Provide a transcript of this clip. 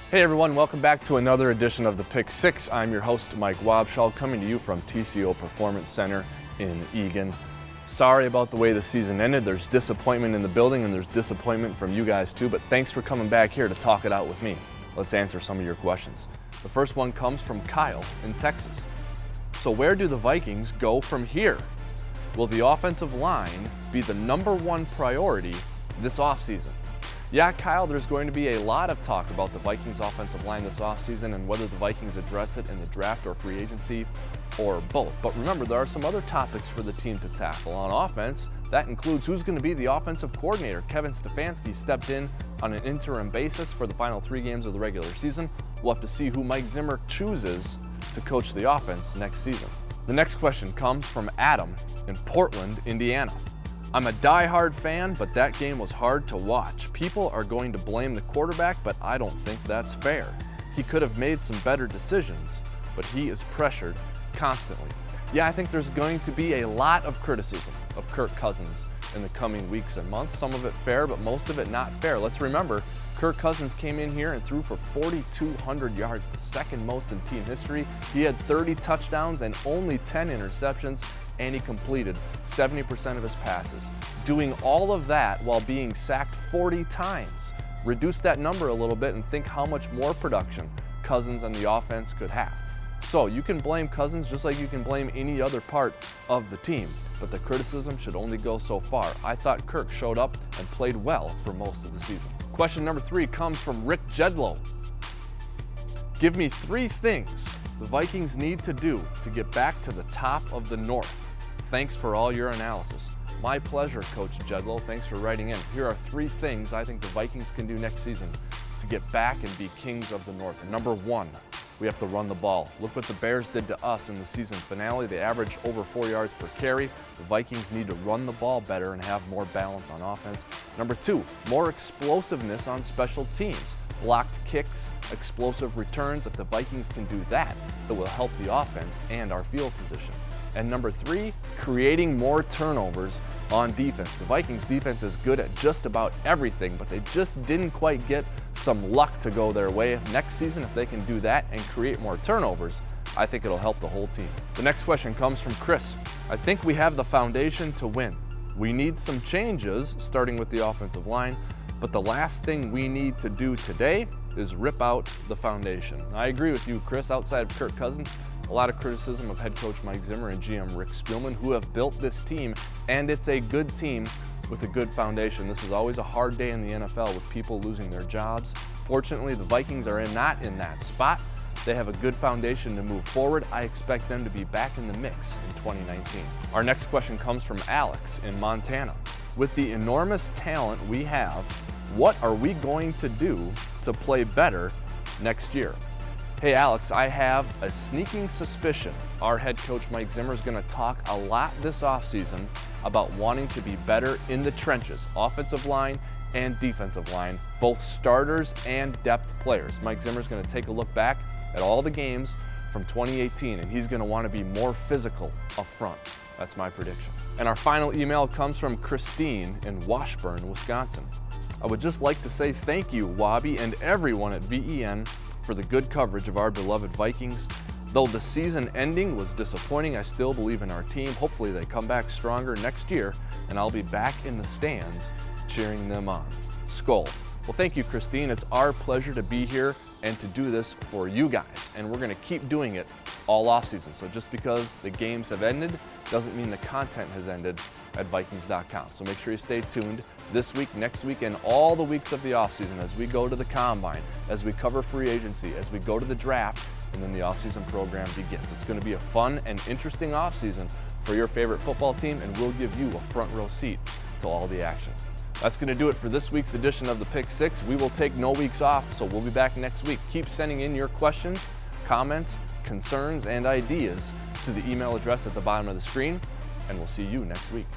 Hey everyone, welcome back to another edition of the Pick Six. I'm your host, Mike Wobschall, coming to you from TCO Performance Center in Eagan. Sorry about the way the season ended. There's disappointment in the building and there's disappointment from you guys too, but thanks for coming back here to talk it out with me. Let's answer some of your questions. The first one comes from Kyle in Texas. So where do the Vikings go from here? Will the offensive line be the number one priority this offseason? Yeah, Kyle, there's going to be a lot of talk about the Vikings offensive line this offseason and whether the Vikings address it in the draft or free agency or both. But remember, there are some other topics for the team to tackle. On offense, that includes who's going to be the offensive coordinator. Kevin Stefanski stepped in on an interim basis for the final 3 games of the regular season. We'll have to see who Mike Zimmer chooses to coach the offense next season. The next question comes from Adam in Portland, Indiana. I'm a die-hard fan, but that game was hard to watch. People are going to blame the quarterback, but I don't think that's fair. He could have made some better decisions, but he is pressured constantly. Yeah, I think there's going to be a lot of criticism of Kirk Cousins in the coming weeks and months. Some of it fair, but most of it not fair. Let's remember, Kirk Cousins came in here and threw for 4,200 yards, the second most in team history. He had 30 touchdowns and only 10 interceptions. And he completed 70% of his passes. Doing all of that while being sacked 40 times. Reduce that number a little bit and think how much more production Cousins and the offense could have. So you can blame Cousins just like you can blame any other part of the team, but the criticism should only go so far. I thought Kirk showed up and played well for most of the season. Question number 3 comes from Rick Jedlow. Give me 3 things the Vikings need to do to get back to the top of the North. Thanks for all your analysis. My pleasure, Coach Jedlow. Thanks for writing in. Here are 3 things I think the Vikings can do next season to get back and be kings of the North. Number 1, we have to run the ball. Look what the Bears did to us in the season finale. They averaged over 4 yards per carry. The Vikings need to run the ball better and have more balance on offense. Number 2, more explosiveness on special teams. Blocked kicks, explosive returns. If the Vikings can do that, it will help the offense and our field position. And number 3, creating more turnovers on defense. The Vikings defense is good at just about everything, but they just didn't quite get some luck to go their way. Next season, if they can do that and create more turnovers, I think it'll help the whole team. The next question comes from Chris. I think we have the foundation to win. We need some changes, starting with the offensive line, but the last thing we need to do today is rip out the foundation. I agree with you, Chris. Outside of Kirk Cousins, a lot of criticism of head coach Mike Zimmer and GM Rick Spielman, who have built this team, and it's a good team with a good foundation. This is always a hard day in the NFL with people losing their jobs. Fortunately, the Vikings are not in that spot. They have a good foundation to move forward. I expect them to be back in the mix in 2019. Our next question comes from Alex in Montana. With the enormous talent we have, what are we going to do to play better next year? Hey Alex, I have a sneaking suspicion our head coach Mike Zimmer is going to talk a lot this offseason about wanting to be better in the trenches, offensive line and defensive line, both starters and depth players. Mike Zimmer is going to take a look back at all the games from 2018 and he's going to want to be more physical up front. That's my prediction. And our final email comes from Christine in Washburn, Wisconsin. I would just like to say thank you, Wobby, and everyone at VEN for the good coverage of our beloved Vikings. Though the season ending was disappointing, I still believe in our team. Hopefully they come back stronger next year, and I'll be back in the stands cheering them on. Skol. Well, thank you, Christine. It's our pleasure to be here and to do this for you guys, and we're going to keep doing it all offseason. So just because the games have ended doesn't mean the content has ended at Vikings.com. So make sure you stay tuned this week, next week, and all the weeks of the offseason as we go to the Combine, as we cover free agency, as we go to the draft, and then the offseason program begins. It's going to be a fun and interesting offseason for your favorite football team, and we'll give you a front row seat to all the action. That's going to do it for this week's edition of the Pick Six. We will take no weeks off, so we'll be back next week. Keep sending in your questions, comments, concerns, and ideas to the email address at the bottom of the screen, and we'll see you next week.